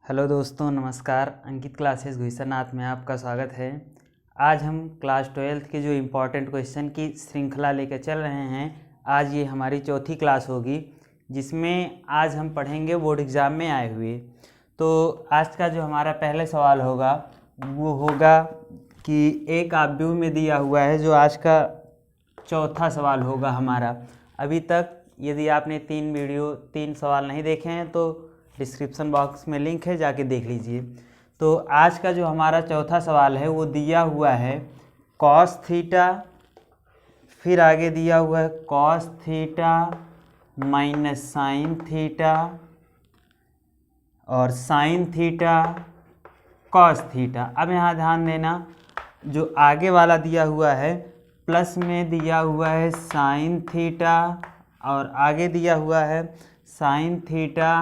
Hello दोस्तों, नमस्कार। अंकित classes Ghuisarnath में आपका स्वागत है। आज हम क्लास 12th के जो इम्पोर्टेंट क्वेश्चन की श्रृंखला लेकर चल रहे हैं। आज ये हमारी चौथी क्लास होगी, जिसमें आज हम पढ़ेंगे बोर्ड एग्ज़ाम में आए हुए। तो आज का जो हमारा पहले सवाल होगा वो होगा कि एक आप व्यू में दिया हुआ है, जो आज का चौथा सवाल होगा हमारा। अभी तक यदि आपने 3 सवाल नहीं देखे हैं तो डिस्क्रिप्शन बॉक्स में लिंक है, जाके देख लीजिए। तो आज का जो हमारा चौथा सवाल है वो दिया हुआ है कॉस थीटा, फिर आगे दिया हुआ है cos theta minus sine theta और साइन थीटा कॉस थीटा। अब यहाँ ध्यान देना, जो आगे वाला दिया हुआ है प्लस में दिया हुआ है साइन थीटा और आगे दिया हुआ है sign theta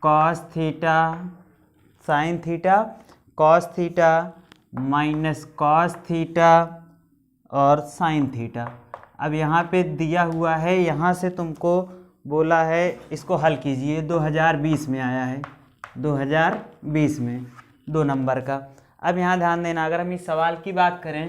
cos theta, sign theta cos theta minus cos theta और साइन थीटा। अब यहाँ पे दिया हुआ है, यहाँ से तुमको बोला है इसको हल कीजिए। 2020 में आया है, 2020 में 2 नंबर का। अब यहाँ ध्यान देना, अगर हम इस सवाल की बात करें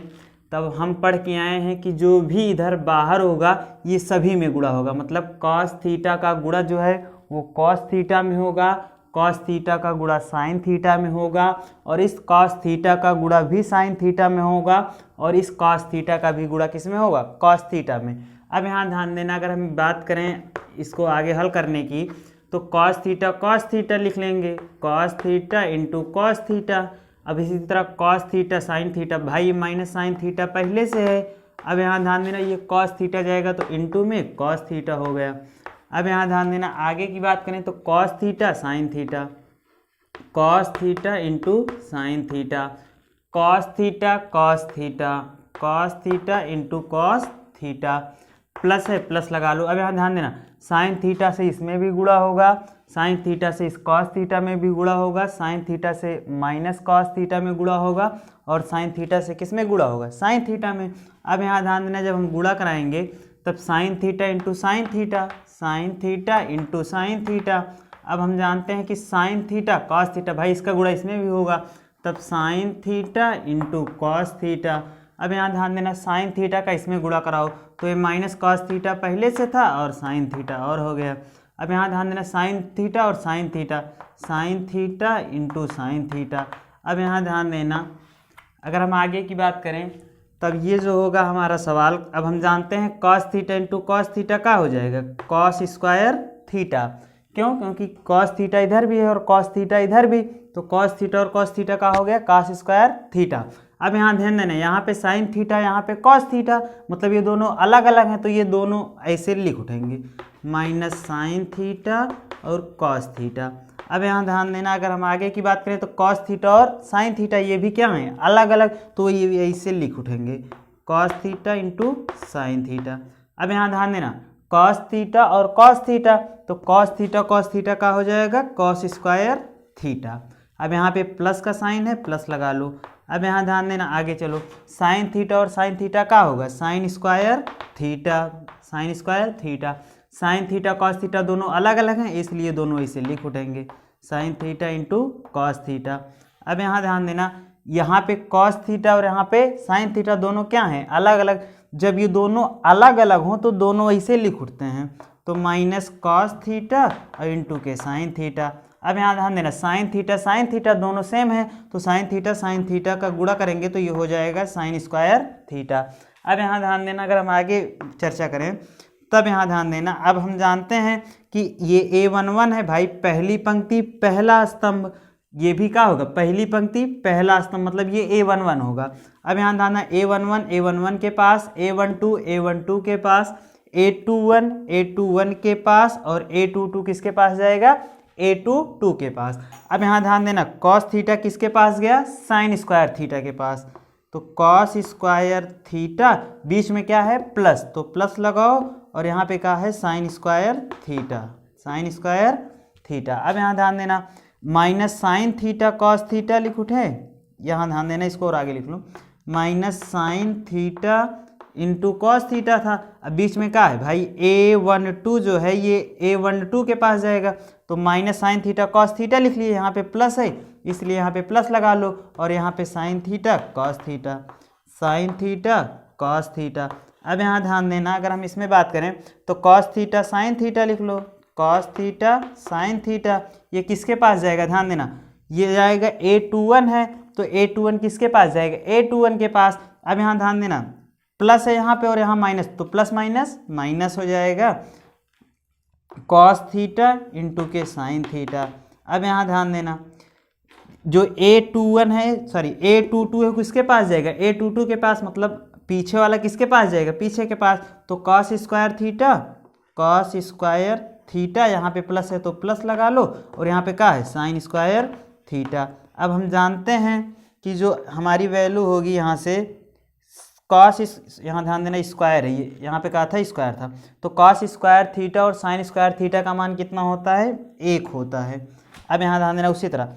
तब हम पढ़ के आए हैं कि जो भी इधर बाहर होगा ये सभी में गुणा होगा। मतलब कॉस थीटा का गुणा जो है वो कॉस थीटा में होगा, कॉस थीटा का गुणा साइन थीटा में होगा और इस कॉस थीटा का गुणा भी साइन थीटा में होगा और इस कॉस थीटा का भी गुणा किस में होगा? कॉस थीटा में। अब यहाँ ध्यान देना, अगर हम बात करें इसको आगे हल करने की तो कॉस थीटा लिख लेंगे, cos theta into cos theta. अब इसी तरह कॉस थीटा साइन थीटा, भाई ये माइनस साइन थीटा पहले से है। अब यहाँ ध्यान देना, ये कॉस थीटा जाएगा तो इंटू में कॉस थीटा हो गया। अब यहाँ ध्यान देना, आगे की बात करें तो cos theta sine theta, cos theta into sine theta, cos theta cos theta, cos theta into cos theta, plus है प्लस लगा लो। अब यहाँ ध्यान देना, साइन थीटा से इसमें भी गुणा होगा, साइन थीटा से इस कॉस थीटा में भी गुणा होगा, साइन थीटा से माइनस कॉस थीटा में गुणा होगा और साइन थीटा से किस में गुणा होगा? साइन थीटा में। अब यहाँ ध्यान देना, जब हम गुणा कराएंगे तब sign theta into sine theta, sign theta into sine theta. अब हम जानते हैं कि साइन थीटा कॉस थीटा, भाई इसका गुणा इसमें भी होगा, तब sign theta into cos theta. अब यहाँ ध्यान देना, साइन थीटा का इसमें गुणा कराओ तो ये माइनस कॉस थीटा पहले से था और साइन थीटा और हो गया। अब यहाँ ध्यान देना, साइन थीटा और sine theta, sign theta into sine theta. अब यहाँ ध्यान देना, अगर हम आगे की बात करें तब ये जो होगा हमारा सवाल, अब हम जानते हैं cos theta into cos theta का हो जाएगा कॉस स्क्वायर थीटा। क्यों? क्योंकि कॉस थीटा इधर भी है और कॉस थीटा इधर भी, तो कॉस थीटा और कॉस थीटा का हो गया कॉस स्क्वायर थीटा। अब यहाँ ध्यान देना, यहाँ पे साइन थीटा, यहाँ पे कॉस थीटा, मतलब ये दोनों अलग अलग हैं तो ये दोनों ऐसे लिख उठेंगे, माइनस साइन थीटा और कॉस थीटा। अब यहाँ ध्यान देना, अगर हम आगे की बात करें तो कॉस थीटा और साइन थीटा ये भी क्या हैं? अलग अलग, तो ये भी ऐसे लिख उठेंगे cos theta into sine theta. अब यहाँ ध्यान देना, कॉस थीटा और कॉस थीटा, तो कॉस थीटा का हो जाएगा कॉस स्क्वायर थीटा। अब यहाँ पे प्लस का साइन है, प्लस लगा लो। अब यहाँ ध्यान देना, आगे चलो, साइन थीटा और साइन थीटा का होगा sign square theta, sine square theta. Sign theta cos theta दोनों अलग अलग हैं, इसलिए दोनों ऐसे लिख उठेंगे sign theta into cos theta. अब यहाँ ध्यान देना, यहाँ पे कॉस थीटा और यहाँ पे साइन थीटा दोनों क्या हैं? अलग अलग। जब ये दोनों अलग अलग हों तो दोनों ऐसे लिख उठते हैं, तो माइनस कॉस थीटा और इंटू के साइन थीटा। अब यहाँ ध्यान देना, साइन थीटा दोनों सेम है तो साइन थीटा का गुणा करेंगे तो ये हो जाएगा साइन स्क्वायर थीटा। अब यहाँ ध्यान देना, अगर हम आगे चर्चा करें तब यहाँ ध्यान देना, अब हम जानते हैं कि ये A11 है भाई, पहली पंक्ति पहला स्तंभ, ये भी क्या होगा? पहली पंक्ति पहला स्तंभ, मतलब ये A11 होगा। अब यहाँ ध्यान देना, A11 के पास, A12 के पास, A21 के पास और A22 किसके पास जाएगा? A22 के पास। अब यहाँ ध्यान देना, कॉस थीटा किसके पास गया? साइन स्क्वायर थीटा के पास, तो कॉस स्क्वायर थीटा, बीच में क्या है? प्लस, तो प्लस लगाओ और यहाँ पे क्या है? Sine square theta, sine square theta. अब यहाँ ध्यान देना, minus sine theta cos theta लिख उठे, यहाँ ध्यान देना, इसको और आगे लिख लो, minus sine theta into cos theta था। अब बीच में क्या है भाई, A12 जो है ये A12 के पास जाएगा, तो minus sine theta cos theta लिख लिए, यहाँ पे प्लस है इसलिए यहाँ पे प्लस लगा लो, और यहाँ पे sign theta cos theta, sign theta cos theta. अब यहाँ ध्यान देना, अगर हम इसमें बात करें तो कॉस थीटा साइन थीटा लिख लो, कॉस थीटा साइन थीटा, ये किसके पास जाएगा, ध्यान देना, ये जाएगा A21 है, तो A21 किसके पास जाएगा, A21 के पास। अब यहाँ ध्यान देना, प्लस है यहाँ पे और यहाँ माइनस, तो प्लस माइनस माइनस हो जाएगा, कॉस थीटा इंटू के साइन थीटा। अब यहाँ ध्यान देना, जो A21 है, सॉरी A22 है, किसके पास जाएगा, A22 के पास, मतलब पीछे वाला किसके पास जाएगा, पीछे के पास, तो cos square theta, cos square theta, यहाँ पे प्लस है तो प्लस लगा लो, और यहाँ पे क्या है, साइन स्क्वायर थीटा। अब हम जानते हैं कि जो हमारी वैल्यू होगी यहाँ से कॉस, यहाँ ध्यान देना स्क्वायर है, ये यहाँ पे कहा था स्क्वायर था, तो कॉस स्क्वायर थीटा और साइन स्क्वायर थीटा का मान कितना होता है, 1 होता है। अब यहाँ ध्यान देना, उसी तरह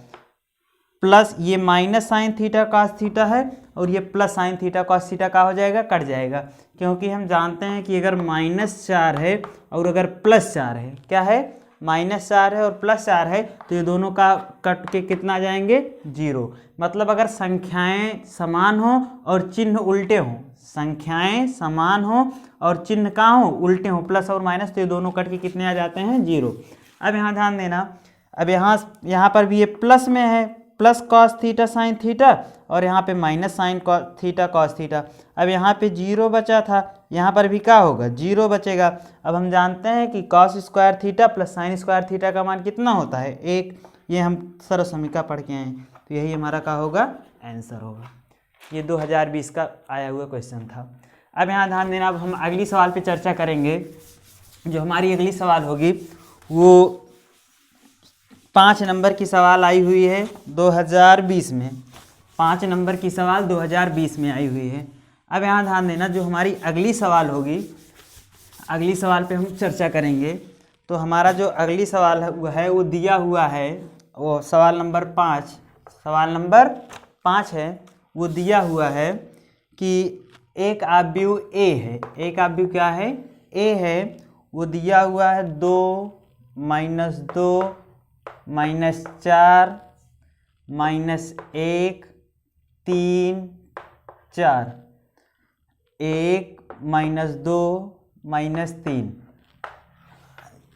प्लस ये minus sine theta cos theta है, और ये plus sign theta cos theta का हो जाएगा, कट जाएगा, क्योंकि हम जानते हैं कि अगर -4 है और अगर +4 है, क्या है, -4 है और +4 है, तो ये दोनों का कट के कितना आ जाएंगे, 0। मतलब अगर संख्याएं समान हो और चिन्ह उल्टे हों, संख्याएं समान हो और चिन्ह कहाँ हो, उल्टे हों, प्लस और माइनस, तो ये दोनों कट के कितने आ जाते हैं, 0। अब यहाँ ध्यान देना, अब यहाँ पर भी ये प्लस में है, plus cos theta sine theta, और यहाँ पे minus sine theta cos theta. अब यहाँ पे 0 बचा था, यहाँ पर भी क्या होगा, 0 बचेगा। अब हम जानते हैं कि cos square theta plus sign square theta का मान कितना होता है, 1। ये हम सरल समीकरण पढ़ के आए हैं, तो यही हमारा क्या होगा, आंसर होगा। ये 2020 का आया हुआ क्वेश्चन था। अब यहाँ ध्यान देना, अब हम अगली सवाल पर चर्चा करेंगे। जो हमारी अगली सवाल होगी वो 5 नंबर की सवाल आई हुई है 2020 में, 5 नंबर की सवाल 2020 में आई हुई है। अब यहाँ ध्यान देना, जो हमारी अगली सवाल होगी, अगली सवाल पे हम चर्चा करेंगे। तो हमारा जो अगली सवाल है वो दिया हुआ है, वो सवाल नंबर 5, सवाल नंबर 5 है, वो दिया हुआ है कि एक आव्यूह A है, एक आव्यूह क्या है, A है, वो दिया हुआ है 2 -2 -4 -1 3 4, 1 -2 -3,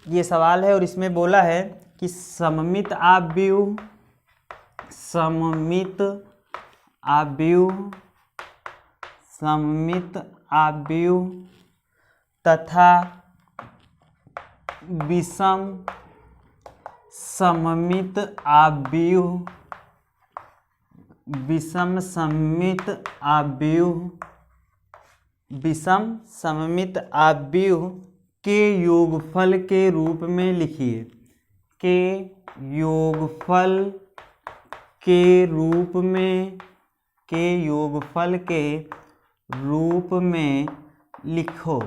ये सवाल है। और इसमें बोला है कि सममित आव्यूह, सममित आव्यूह, सममित आव्यूह तथा विषम सममित आव्यूह, विषम सममित आव्यूह, विषम सममित आव्यूह के योगफल के रूप में लिखिए, के योगफल के रूप में, के योगफल के रूप में लिखो।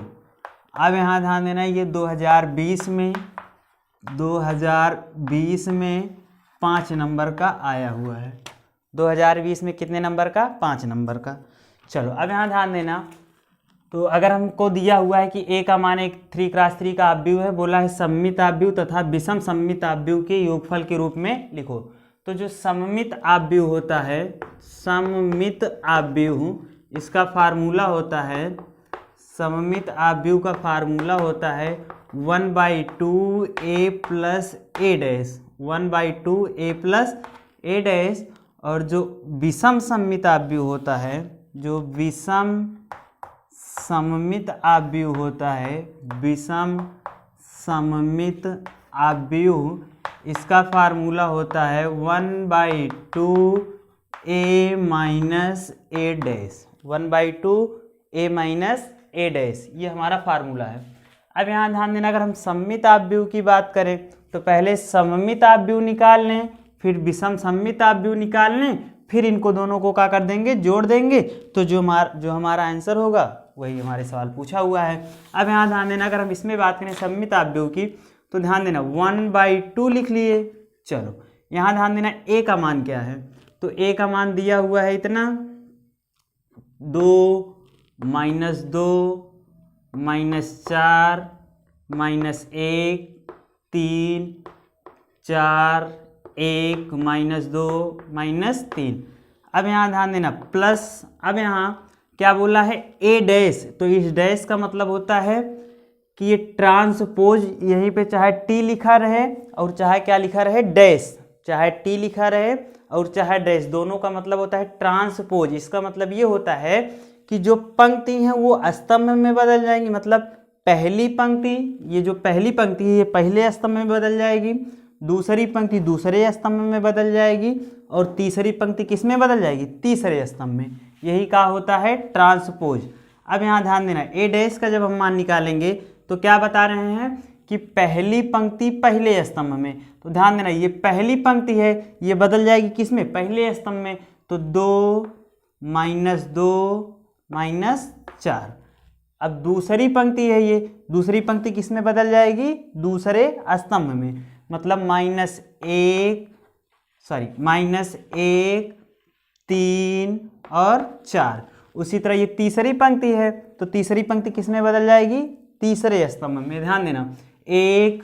अब यहाँ ध्यान देना, ये 2020 में 5 नंबर का आया हुआ है। 2020 में कितने नंबर का, 5 नंबर का। चलो अब यहाँ ध्यान देना, तो अगर हमको दिया हुआ है कि A का मान एक 3x3 का आव्यूह है, बोला है सममित आव्यूह तथा विषम सममित आव्यूह के योगफल के रूप में लिखो। तो जो सममित आव्यूह होता है, सममित आव्यूह, इसका फार्मूला होता है, सममित आव्यूह का फार्मूला होता है 1/2a + a', 1/2a + a'। और जो विषम सममित आव्यूह होता है, जो विषम सममित आव्यूह होता है, विषम सममित आव्यूह, इसका फार्मूला होता है 1/2a - a', 1/2a - a', ये हमारा फार्मूला है। अब यहाँ ध्यान देना, अगर हम सममित आव्यूह की बात करें तो पहले सममित आव्यूह निकाल लें, फिर विषम सममित आव्यूह निकाल लें, फिर इनको दोनों को क्या कर देंगे, जोड़ देंगे, तो जो हमारा आंसर होगा वही हमारे सवाल पूछा हुआ है। अब यहाँ ध्यान देना, अगर हम इसमें बात करें सममित आव्यूह की, तो ध्यान देना 1/2 लिख लिए। चलो यहाँ ध्यान देना, A का मान क्या है, तो A का मान दिया हुआ है इतना, 2 -2 -4 -1 3 4 1 -2 -3। अब यहाँ ध्यान देना प्लस, अब यहाँ क्या बोला है ए डैश, तो इस डैश का मतलब होता है कि ये ट्रांसपोज, यहीं पे चाहे टी लिखा रहे और चाहे क्या लिखा रहे डैश, चाहे टी लिखा रहे और चाहे डैश, दोनों का मतलब होता है ट्रांसपोज। इसका मतलब ये होता है कि जो पंक्ति हैं वो स्तंभ में बदल जाएंगी, मतलब पहली पंक्ति, ये जो पहली पंक्ति है ये पहले स्तंभ में बदल जाएगी, दूसरी पंक्ति दूसरे स्तंभ में बदल जाएगी और तीसरी पंक्ति किस में बदल जाएगी, तीसरे स्तंभ में। यही क्या होता है ट्रांसपोज। अब यहाँ ध्यान देना ए डैश का जब हम मान निकालेंगे तो क्या बता रहे हैं कि पहली पंक्ति पहले स्तंभ में, तो ध्यान देना ये पहली पंक्ति है ये बदल जाएगी किस में, पहले स्तंभ में, तो 2 -2 -4। अब दूसरी पंक्ति है ये, दूसरी पंक्ति किस में बदल जाएगी, दूसरे स्तंभ में, मतलब -1 3 और 4। उसी तरह ये तीसरी पंक्ति है तो तीसरी पंक्ति किस में बदल जाएगी, तीसरे स्तंभ में। ध्यान देना 1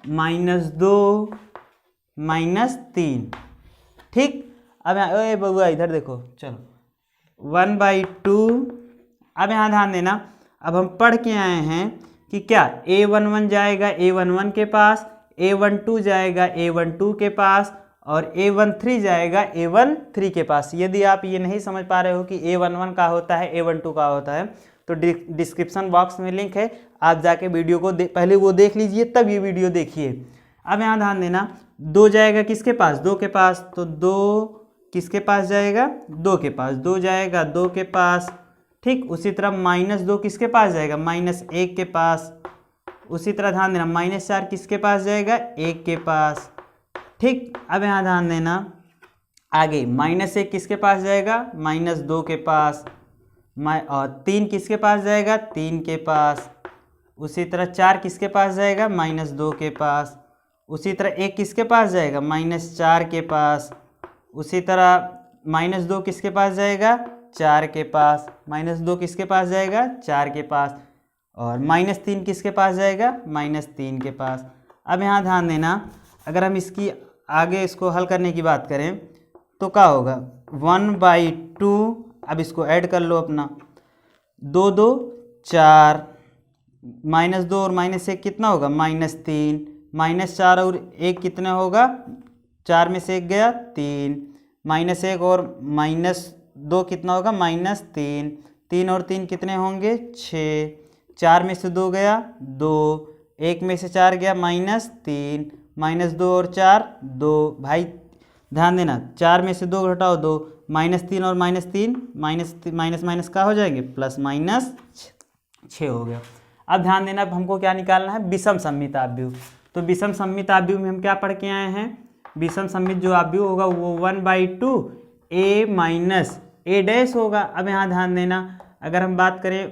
-2 -3। ठीक, अब यहाँ ए बउआ इधर देखो, चलो 1/2। अब यहाँ ध्यान देना, अब हम पढ़ के आए हैं कि क्या A11 जाएगा A11 के पास, A12 जाएगा A12 के पास और A13 जाएगा A13 के पास। यदि आप ये नहीं समझ पा रहे हो कि A11 का होता है A12 का होता है तो डिस्क्रिप्शन बॉक्स में लिंक है, आप जाके वीडियो को पहले वो देख लीजिए तब ये वीडियो देखिए। अब यहाँ ध्यान देना 2 जाएगा किसके पास, 2 के पास, तो 2 किसके पास जाएगा, 2 के पास, 2 जाएगा 2 के पास। ठीक, उसी तरह -2 किसके पास जाएगा, -1 के पास। उसी तरह ध्यान देना -4 किसके पास जाएगा, 1 के पास। ठीक, अब यहाँ ध्यान देना आगे -1 किसके पास जाएगा, -2 के पास, और 3 किसके पास जाएगा, 3 के पास। उसी तरह 4 किसके पास जाएगा, -2 के पास। उसी तरह 1 किसके पास जाएगा, -4 के पास। उसी तरह -2 किसके पास जाएगा, 4 के पास। -2 किसके पास जाएगा, 4 के पास। और -3 किसके पास जाएगा, -3 के पास। अब यहाँ ध्यान देना अगर हम इसकी आगे इसको हल करने की बात करें तो क्या होगा, 1/2। अब इसको ऐड कर लो अपना, 2 2 4, -2 और -1 कितना होगा, -3, -4 और 1 कितना होगा, 4 में से 1 गया 3, -1 और -2 कितना होगा, -3, 3 और 3 कितने होंगे 6, 4 में से 2 गया 2, 1 में से 4 गया -3, -2 और 4 2। भाई ध्यान देना 4 में से 2 घटाओ 2, -3 और -3 माइनस का हो जाएंगे, +-6 हो गया। अब ध्यान देना अब हमको क्या निकालना है, विषम सममित आव्यूह। तो विषम सममित आव्यूह में हम क्या पढ़ के आए हैं, विषम सममित जो आव्यूह होगा वो 1/2 A डैश होगा। अब यहाँ ध्यान देना अगर हम बात करें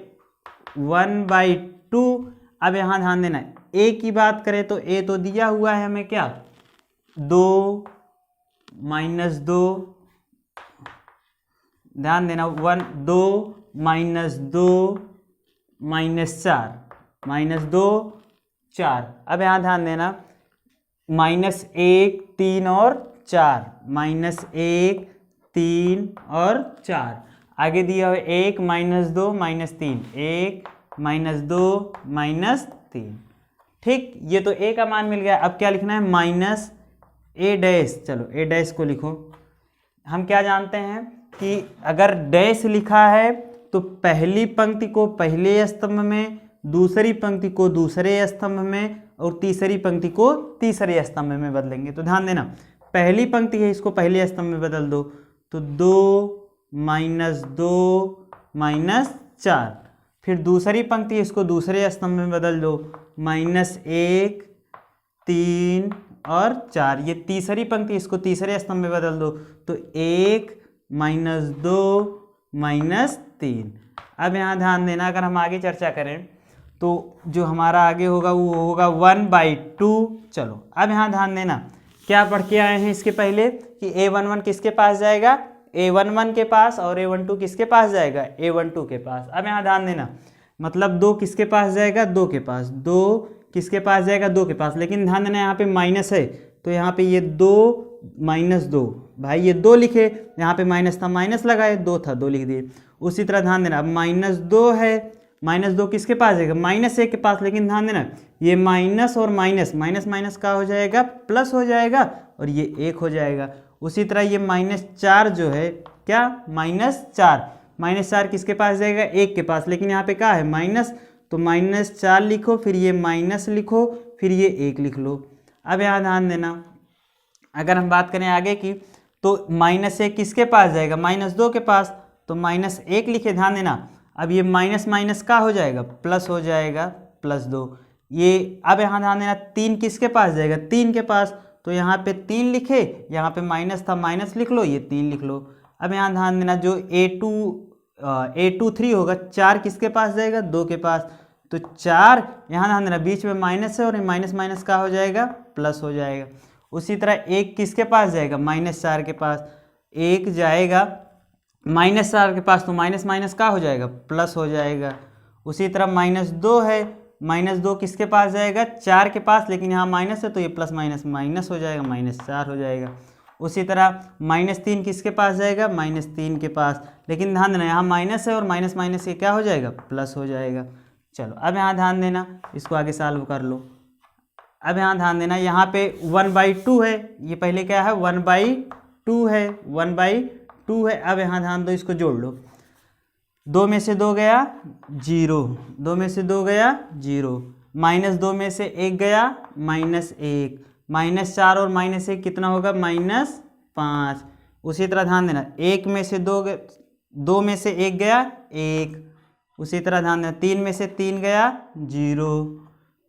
1/2, अब यहाँ ध्यान देना A की बात करें तो A तो दिया हुआ है हमें क्या, 2 -2, ध्यान देना 2 -2 -4 4। अब यहाँ ध्यान देना -1 3 और 4, -1 3 और 4। आगे दिया हुआ 1 -2 -3, 1 -2 -3। ठीक, ये तो A का मान मिल गया। अब क्या लिखना है, -A डैश। चलो A डैश को लिखो। हम क्या जानते हैं कि अगर डैश लिखा है तो पहली पंक्ति को पहले स्तंभ में, दूसरी पंक्ति को दूसरे स्तंभ में और तीसरी पंक्ति को तीसरे स्तंभ में बदलेंगे। तो ध्यान देना पहली पंक्ति है इसको पहले स्तंभ में बदल दो, तो 2 -2 -4। फिर दूसरी पंक्ति इसको दूसरे स्तंभ में बदल दो, -1 3 और 4। ये तीसरी पंक्ति इसको तीसरे स्तंभ में बदल दो, तो 1 -2 -3। अब यहाँ ध्यान देना अगर हम आगे चर्चा करें तो जो हमारा आगे होगा वो होगा 1/2। चलो अब यहाँ ध्यान देना क्या पढ़ के आए हैं इसके पहले कि A11 किसके पास जाएगा, A11 के पास और A12 किसके पास जाएगा, A12 के पास। अब यहाँ ध्यान देना, मतलब 2 किसके पास जाएगा, 2 के पास, 2 किसके पास जाएगा, 2 के पास। लेकिन ध्यान देना यहाँ पे माइनस है, तो यहाँ पे ये 2 माइनस 2, भाई ये 2 लिखे, यहाँ पे माइनस था माइनस लगाए, 2 था 2 लिख दिए। उसी तरह ध्यान देना, अब -2 है, -2 किसके पास जाएगा, -1 के पास। लेकिन ध्यान देना ये माइनस और माइनस, माइनस माइनस का हो जाएगा प्लस हो जाएगा और ये 1 हो जाएगा। उसी तरह ये -4 जो है क्या, -4 किसके पास जाएगा, 1 के पास। लेकिन यहाँ पे क्या है माइनस, तो -4 लिखो, फिर ये माइनस लिखो, फिर ये 1 लिख लो। अब यहाँ ध्यान देना, अगर हम बात करें आगे की, तो -1 किसके पास जाएगा, -2 के पास, तो -1 लिखे। ध्यान देना, अब ये माइनस माइनस का हो जाएगा प्लस हो जाएगा, +2 ये। अब यहाँ ध्यान देना 3 किसके पास जाएगा, 3 के पास, तो यहाँ पे 3 लिखे, यहाँ पे माइनस था माइनस लिख लो, ये 3 लिख लो। अब यहाँ ध्यान देना जो A23 होगा, 4 किसके पास जाएगा, 2 के पास, तो 4 यहाँ ध्यान देना बीच में माइनस है और माइनस माइनस का हो जाएगा प्लस हो जाएगा। उसी तरह 1 किसके पास जाएगा, -4 के पास, 1 जाएगा -4 के पास, तो माइनस माइनस का हो जाएगा प्लस हो जाएगा। उसी तरह -2 है, -2 किसके पास जाएगा, 4 के पास, लेकिन यहाँ माइनस है तो ये प्लस माइनस माइनस हो जाएगा, -4 हो जाएगा। उसी तरह -3 किसके पास जाएगा, -3 के पास, लेकिन ध्यान देना यहाँ माइनस है और माइनस माइनस ये क्या हो जाएगा, प्लस हो जाएगा। चलो अब यहाँ ध्यान देना, इसको आगे सॉल्व कर लो। अब यहाँ ध्यान देना, यहाँ पे 1/2 है, ये पहले क्या है 1/2 है, 1/2 है। अब यहाँ ध्यान दो, इसको जोड़ लो, 2 में से 2 गया 0, 2 में से 2 गया 0, -2 में से 1 गया -1, -4 और -1 कितना होगा, -5। उसी तरह ध्यान देना 1 में से 2 में से 1 गया 1, उसी तरह ध्यान देना 3 में से 3 गया 0,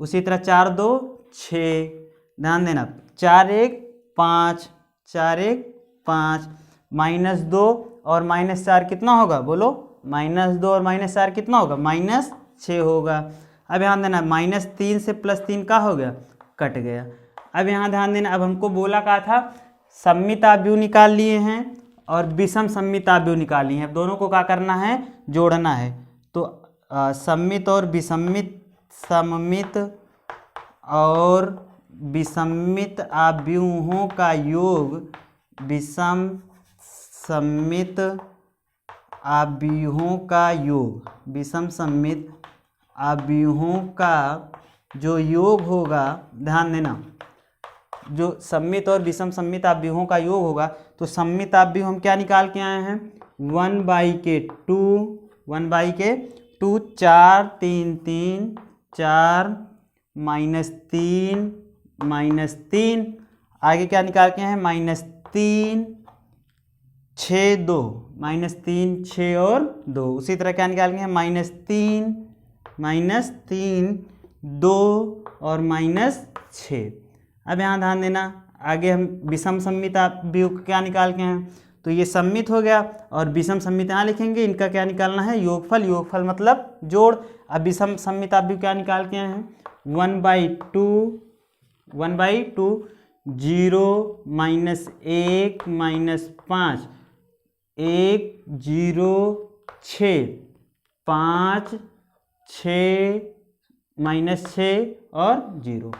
उसी तरह 4 2 6, ध्यान देना 4 1 5, 4 1 5, -2 और -4 कितना होगा, बोलो, -2 और -4 कितना होगा, -6 होगा। अब यहाँ देना -3 से +3 का हो गया, कट गया। अब यहाँ ध्यान देना, अब हमको बोला क्या था, सममित आव्यूह निकाल लिए हैं और विषम सममित आव्यूह निकाल लिए हैं। अब दोनों को क्या करना है, जोड़ना है। तो सममित और विसम्मित, सममित और विसम्मित आव्यूहों का योग, विषम सममित आव्यूहों का योग, विषम सममित आव्यूहों का जो योग होगा, ध्यान देना, जो सममित और विषम सममित आव्यूहों का योग होगा, तो सममित आव्यूह हम क्या निकाल के आए हैं, 1/2, 1/2, 4 3 3, 4 -3, आगे क्या निकाल के हैं, -3 6 2, -3 6 और 2। उसी तरह क्या निकाल के हैं, -3 2 और -6। अब यहाँ ध्यान देना, आगे हम विषम सममित आव्यूह क्या निकाल के हैं, तो ये सममित हो गया और विषम सममित यहाँ लिखेंगे, इनका क्या निकालना है, योगफल, योगफल मतलब जोड़। अब विषम सममित आव्यूह क्या निकाल के हैं, 1/2 0 -1 -5, 1 0 6 5 6 -6 और 0।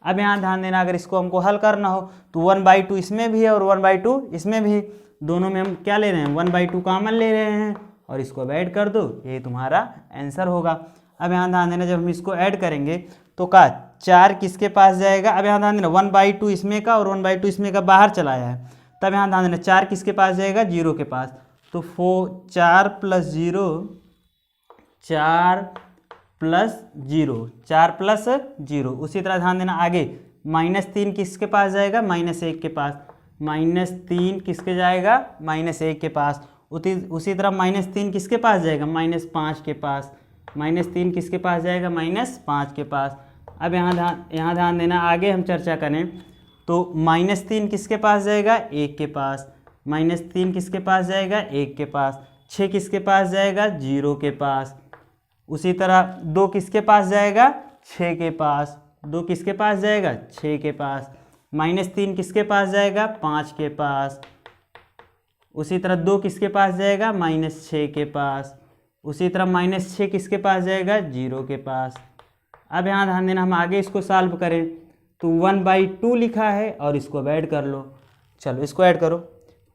अब यहाँ ध्यान देना, अगर इसको हमको हल करना हो तो 1/2 इसमें भी है और 1/2 इसमें भी, दोनों में हम क्या ले रहे हैं, 1/2 कॉमन ले रहे हैं और इसको अब ऐड कर दो, ये तुम्हारा आंसर होगा। अब यहाँ ध्यान देना, जब हम इसको ऐड करेंगे तो का 4 किसके पास जाएगा, अब यहाँ ध्यान देना 1/2 इसमें का और 1/2 इसमें का बाहर चला आया है, तब यहाँ ध्यान देना 4 किसके पास जाएगा, 0 के पास, तो 4 + 0, 4 + 0। उसी तरह ध्यान देना आगे, -3 किसके पास जाएगा, -1 के पास, -3 किसके जाएगा, -1 के पास। उसी तरह -3 किसके पास जाएगा, -5 के पास, -3 किसके पास जाएगा, -5 के पास। अब यहाँ ध्यान देना, आगे हम चर्चा करें तो -3 किसके पास जाएगा, 1 के पास, -3 किसके पास जाएगा, 1 के पास, 6 किसके पास जाएगा, 0 के पास। उसी तरह 2 किसके पास जाएगा, 6 के पास, 2 किसके पास जाएगा, 6 के पास, -3 किसके पास जाएगा, 5 के पास। उसी तरह 2 किसके पास जाएगा, -6 के पास। उसी तरह -6 किसके पास जाएगा, 0 के पास। अब यहाँ ध्यान देना, हम आगे इसको सॉल्व करें तो 1/2 लिखा है और इसको अब ऐड कर लो। चलो इसको ऐड करो।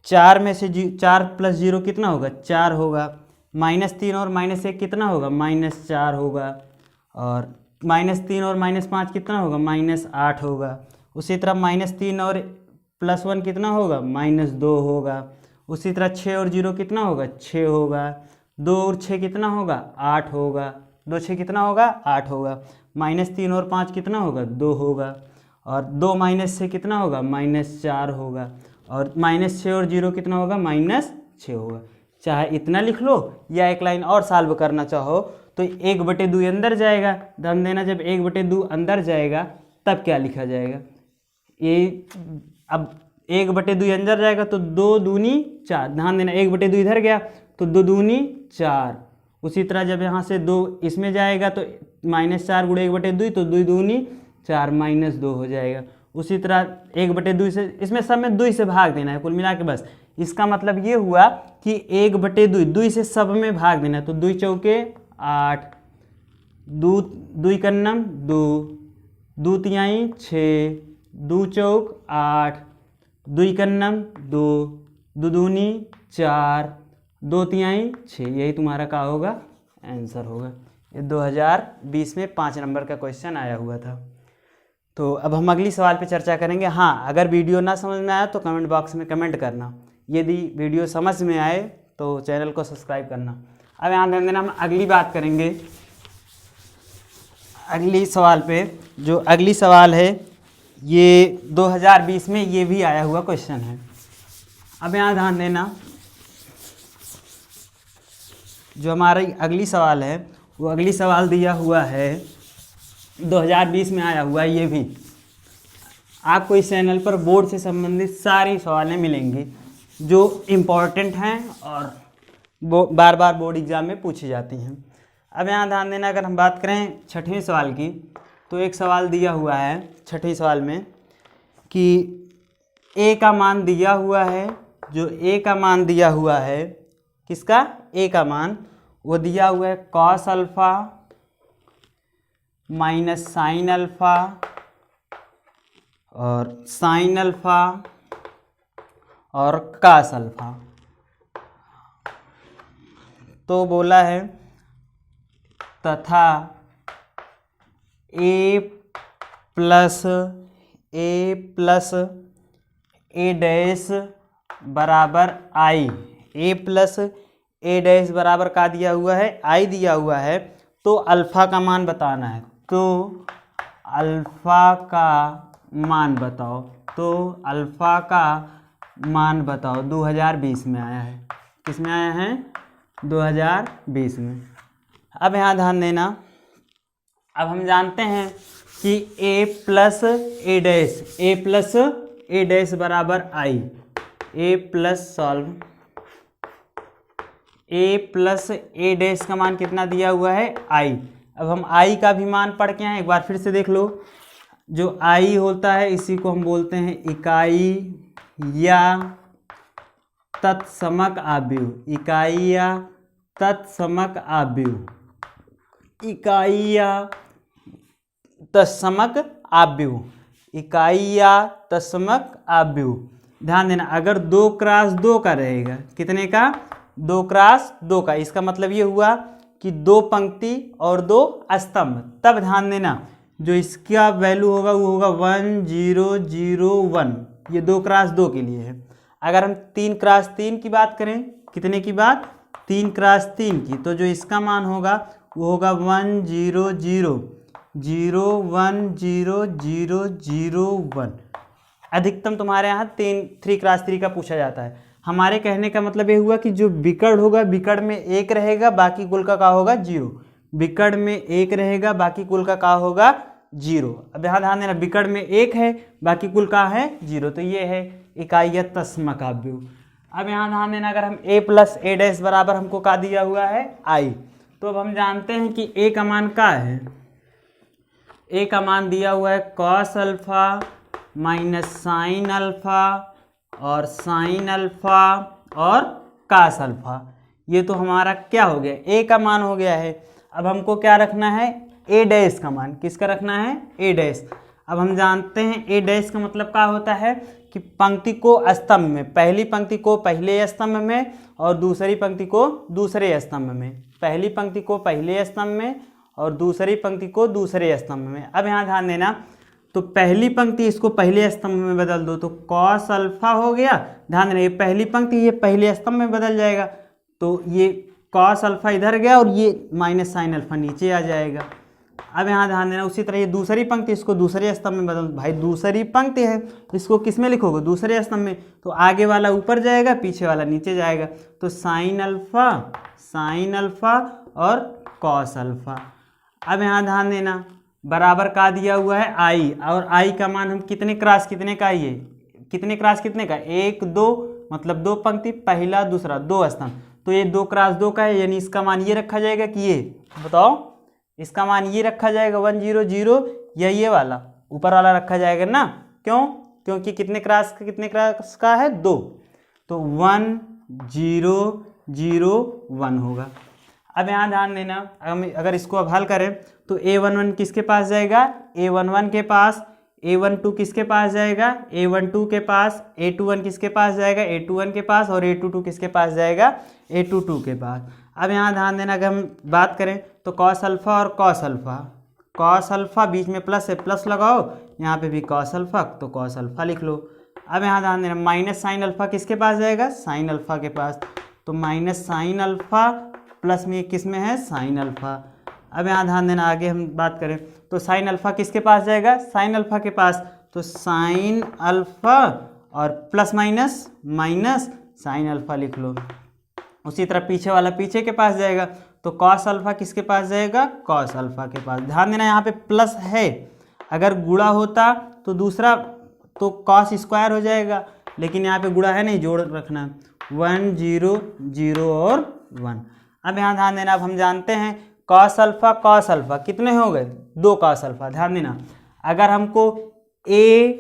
4 में से 4 + 0 कितना होगा, 4 होगा। -3 और -1 कितना होगा, -4 होगा। और -3 और -5 कितना होगा, -8 होगा। उसी तरह -3 और +1 कितना होगा, -2 होगा। उसी तरह 6 और 0 कितना होगा, 6 होगा। 2 और 6 कितना होगा, 8 होगा। 2 6 कितना होगा, 8 होगा। -3 और 5 कितना होगा, 2 होगा। और 2 -6 कितना होगा, -4 होगा। और -6 और 0 कितना होगा, -6 होगा। चाहे इतना लिख लो या एक लाइन और सॉल्व करना चाहो तो 1/2 अंदर जाएगा। ध्यान देना, जब 1/2 अंदर जाएगा तब क्या लिखा जाएगा, ये अब 1/2 अंदर जाएगा तो 2 दूनी 4। ध्यान देना, 1/2 इधर गया तो 2 दूनी 4। उसी तरह जब यहाँ से 2 इसमें जाएगा तो -4 × 1/2 तो 2 दूनी 4, -2 हो जाएगा। उसी तरह 1/2 से इसमें सब में 2 से भाग देना है कुल मिला के। बस इसका मतलब ये हुआ कि 1/2 2 से सब में भाग देना है। तो 2 चौके 8, 2 कन्नम 2, 2 तिहाई 6, 2 चौक 8, 2 कन्नम 2, 2 दूनी 4, 2 तिहाई 6। यही तुम्हारा क्या होगा, आंसर होगा। ये 2020 में 5 नंबर का क्वेश्चन आया हुआ था। तो अब हम अगली सवाल पे चर्चा करेंगे। हाँ, अगर वीडियो ना समझ में आया तो कमेंट बॉक्स में कमेंट करना। यदि वीडियो समझ में आए तो चैनल को सब्सक्राइब करना। अब यहाँ ध्यान देना, हम अगली बात करेंगे अगली सवाल पे। जो अगली सवाल है ये 2020 में ये भी आया हुआ क्वेश्चन है। अब यहाँ ध्यान देना, जो हमारी अगली सवाल है वो अगली सवाल दिया हुआ है 2020 में आया हुआ है। ये भी आपको इस चैनल पर बोर्ड से संबंधित सारी सवालें मिलेंगी जो इम्पोर्टेंट हैं और बार बार बोर्ड एग्जाम में पूछी जाती हैं। अब यहाँ ध्यान देना, अगर हम बात करें 6वें सवाल की तो एक सवाल दिया हुआ है 6वें सवाल में कि a का मान दिया हुआ है। जो a का मान दिया हुआ है, किसका, a का मान, वो दिया हुआ है cos alpha minus sine alpha और साइन अल्फ़ा और कास अल्फ़ा। तो बोला है तथा a प्लस a डैश बराबर i, a plus a dash बराबर का दिया हुआ है, i दिया हुआ है। तो अल्फ़ा का मान बताना है। तो अल्फ़ा का मान बताओ, तो अल्फ़ा का मान बताओ। 2020 में आया है। किस में आया है, 2020 में। अब यहाँ ध्यान देना, अब हम जानते हैं कि a प्लस a डैश बराबर i, a plus a dash का मान कितना दिया हुआ है, i। अब हम i का भी मान पढ़ के आए, एक बार फिर से देख लो। जो i होता है इसी को हम बोलते हैं इकाई या तत्समक आव्यूह। इकाई या तत्समक आव्यूह, इकाई या तत्समक आव्यूह, इकाई या तत्समक आव्यूह। ध्यान देना, अगर 2 क्रॉस 2 का रहेगा, कितने का, 2 क्रॉस 2 का, इसका मतलब ये हुआ कि 2 पंक्ति और 2 स्तंभ। तब ध्यान देना, जो इसका वैल्यू होगा वो होगा 1 0 0 1। ये 2 क्रॉस 2 के लिए है। अगर हम 3 क्रॉस 3 की बात करें, कितने की बात, 3 क्रॉस 3 की, तो जो इसका मान होगा वो होगा 1 0 0 0 1 0 0 0 1। अधिकतम तुम्हारे यहाँ 3 क्रॉस 3 का पूछा जाता है। हमारे कहने का मतलब ये हुआ कि जो विकर्ण होगा, विकर्ण में 1 रहेगा, बाकी कुल का होगा 0। विकर्ण में 1 रहेगा, बाकी कुल का होगा 0। अब यहाँ ध्यान देना, विकर्ण में 1 है, बाकी कुल का है 0। तो ये है इकाई या तत्समक आव्यूह। अब यहाँ ध्यान देना, अगर हम a प्लस a डैश बराबर हमको का दिया हुआ है i, तो अब हम जानते हैं कि a का मान का है। a का मान दिया हुआ है cos alpha minus sine alpha और साइन अल्फ़ा और कास अल्फा। ये तो हमारा क्या हो गया, ए का मान हो गया है। अब हमको क्या रखना है, ए डैश का मान। किसका रखना है, ए डैश। अब हम जानते हैं ए डैश का मतलब क्या होता है कि पंक्ति को स्तंभ में, पहली पंक्ति को पहले स्तंभ में और दूसरी पंक्ति को दूसरे स्तंभ में, पहली पंक्ति को पहले स्तंभ में और दूसरी पंक्ति को दूसरे स्तंभ में। अब यहाँ ध्यान देना, तो पहली पंक्ति इसको पहले स्तंभ में बदल दो तो कॉस अल्फा हो गया। ध्यान देना, ये पहली पंक्ति ये पहले स्तंभ में बदल जाएगा, तो ये कॉस अल्फा इधर गया और ये माइनस साइन अल्फा नीचे आ जाएगा। अब यहाँ ध्यान देना, उसी तरह ये दूसरी पंक्ति इसको दूसरे स्तंभ में बदल, भाई दूसरी पंक्ति है इसको किस में लिखोगे, दूसरे स्तंभ में, तो आगे वाला ऊपर जाएगा पीछे वाला नीचे जाएगा, तो साइन अल्फा और कॉस अल्फा। अब यहाँ ध्यान देना, बराबर का दिया हुआ है आई, और आई का मान हम कितने क्रॉस कितने का, ये कितने क्रॉस कितने का, 1 2, मतलब 2 पंक्ति पहला दूसरा 2 स्तंभ, तो ये 2 क्रॉस 2 का है, यानी इसका मान ये रखा जाएगा कि ये बताओ, इसका मान ये रखा जाएगा 1 0 0, या ये वाला ऊपर वाला रखा जाएगा ना, क्यों, क्योंकि कितने क्रॉस का है 2, तो 1 0 0 1 होगा। अब यहाँ ध्यान देना, अगर इसको अब हल करें तो a11 किसके पास जाएगा, a11 के पास, a12 किसके पास जाएगा, a12 के पास, a21 किसके पास जाएगा, a21 के पास, और a22 किसके पास जाएगा, a22 के पास। अब यहाँ ध्यान देना, अगर हम बात करें तो कॉस अल्फा और कॉस अल्फा बीच में प्लस है, प्लस लगाओ, यहाँ पे भी कॉस अल्फा, तो कॉस अल्फा लिख लो। अब यहाँ ध्यान देना, माइनस साइन अल्फा किसके पास जाएगा, साइन अल्फा के पास, तो माइनस साइन अल्फा प्लस में किस में है, साइन अल्फा। अब यहाँ ध्यान देना, आगे हम बात करें तो साइन अल्फा किसके पास जाएगा, साइन अल्फा के पास, तो साइन अल्फा और plus minus minus sine alpha लिख लो। उसी तरह पीछे वाला पीछे के पास जाएगा, तो कॉस अल्फा किसके पास जाएगा, कॉस अल्फा के पास। ध्यान देना, यहाँ पे प्लस है, अगर गुणा होता तो दूसरा तो कॉस स्क्वायर हो जाएगा, लेकिन यहाँ पे गुणा है नहीं, जोड़ रखना, 1 0 0 और 1। अब यहाँ ध्यान देना, अब हम जानते हैं कॉस अल्फा कितने हो गए, 2 कॉस अल्फा। ध्यान देना, अगर हमको a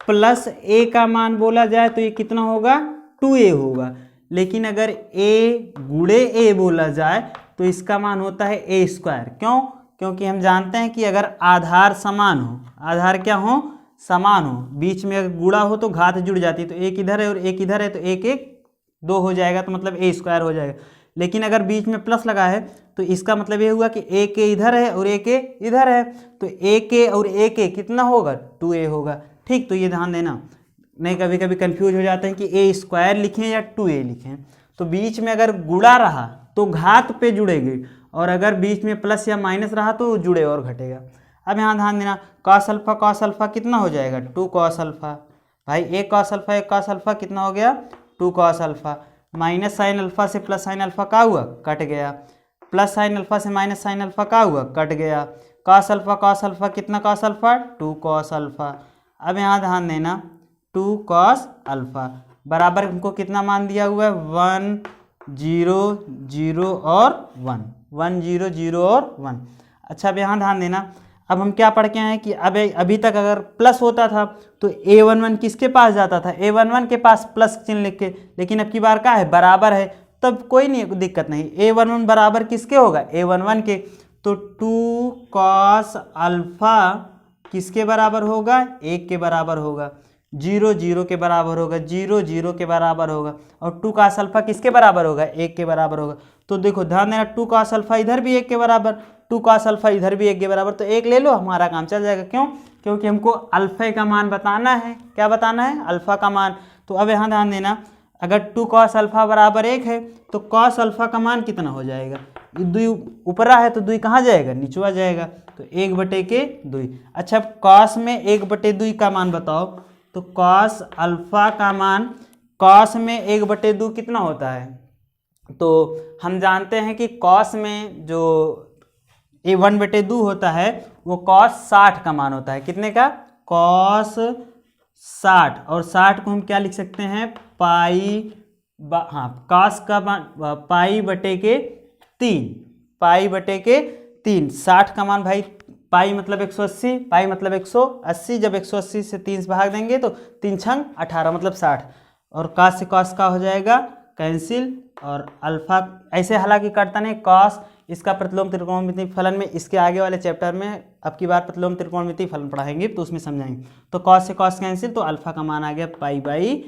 प्लस a का मान बोला जाए तो ये कितना होगा, 2a होगा, लेकिन अगर a गुणे a बोला जाए तो इसका मान होता है a स्क्वायर। क्यों, क्योंकि हम जानते हैं कि अगर आधार समान हो, आधार क्या हो, समान हो, बीच में अगर गुणा हो तो घात जुड़ जाती है, तो एक इधर है और एक इधर है, तो 1 1 2 हो जाएगा, तो मतलब a स्क्वायर हो जाएगा। लेकिन अगर बीच में प्लस लगा है तो इसका मतलब ये हुआ कि एक इधर है और एक इधर है, तो एक और एक कितना होगा, 2a होगा। ठीक, तो ये ध्यान देना, नहीं कभी कभी कंफ्यूज हो जाते हैं कि a स्क्वायर लिखें या 2a लिखें। तो बीच में अगर गुणा रहा तो घात पे जुड़ेगी, और अगर बीच में प्लस या माइनस रहा तो जुड़े और घटेगा। अब यहाँ ध्यान देना, कॉस अल्फा कितना हो जाएगा, 2 कॉस अल्फा। भाई एक कॉस अल्फा कितना हो गया, 2 cos alpha. Minus sine alpha से प्लस साइन अल्फा का हुआ, कट गया, प्लस साइन अल्फा से माइनस साइन अल्फा का हुआ, कट गया। कॉस अल्फा कितना कॉस अल्फा, 2 कॉस अल्फा। अब यहाँ ध्यान देना, 2 कॉस अल्फा बराबर हमको कितना मान दिया हुआ है, 1 0 0 और 1, 1 0 0 और 1। अच्छा, अब यहाँ ध्यान देना, अब हम क्या पढ़ के आए कि अब अभी तक अगर प्लस होता था तो a11 किसके पास जाता था, a11 के पास प्लस चिन्ह लिख के, लेकिन अब की बार क्या है, बराबर है, तब कोई नहीं दिक्कत नहीं। a11 बराबर किसके होगा, a11 के, तो 2 कॉस अल्फा किसके बराबर होगा, 1 के बराबर होगा, 0 0 के बराबर होगा, 0 0 के बराबर होगा, और 2 कॉस अल्फा किसके बराबर होगा, 1 के बराबर होगा। तो देखो ध्यान देना, 2 कॉस अल्फा इधर भी 1 के बराबर, 2 कॉस अल्फा इधर भी 1 के बराबर, तो 1 ले लो, हमारा काम चल जाएगा। क्यों, क्योंकि हमको अल्फा का मान बताना है। क्या बताना है, अल्फा का मान। तो अब यहाँ ध्यान देना, अगर 2 कॉस अल्फा बराबर 1 है तो कॉस अल्फा का मान कितना हो जाएगा, 2 ऊपरा है तो 2 कहाँ जाएगा, नीचवा जाएगा, तो 1/2। अच्छा, कॉस में 1/2 का मान बताओ, तो कॉस अल्फा का मान, कॉस में 1/2 कितना होता है, तो हम जानते हैं कि कॉस में जो 1/2 होता है वो कॉस 60 का मान होता है। कितने का, कॉस 60, और 60 को हम क्या लिख सकते हैं, पाई, हाँ कॉस का मान पाई/3, 60 का मान भाई, पाई मतलब 180, पाई मतलब 180, जब 180 से 3 से भाग देंगे तो 3 छंग 18 मतलब 60, और कॉस से कॉस का हो जाएगा कैंसिल और अल्फा ऐसे हालांकि करता नहीं कॉस इसका प्रतिलोम त्रिकोणमितीय फलन में इसके आगे वाले चैप्टर में अब की बार प्रतिलोम त्रिकोणमितीय फलन पढ़ाएंगे तो उसमें समझाएंगे। तो कॉस से कॉस कैंसिल तो अल्फा का मान आ गया पाई बाई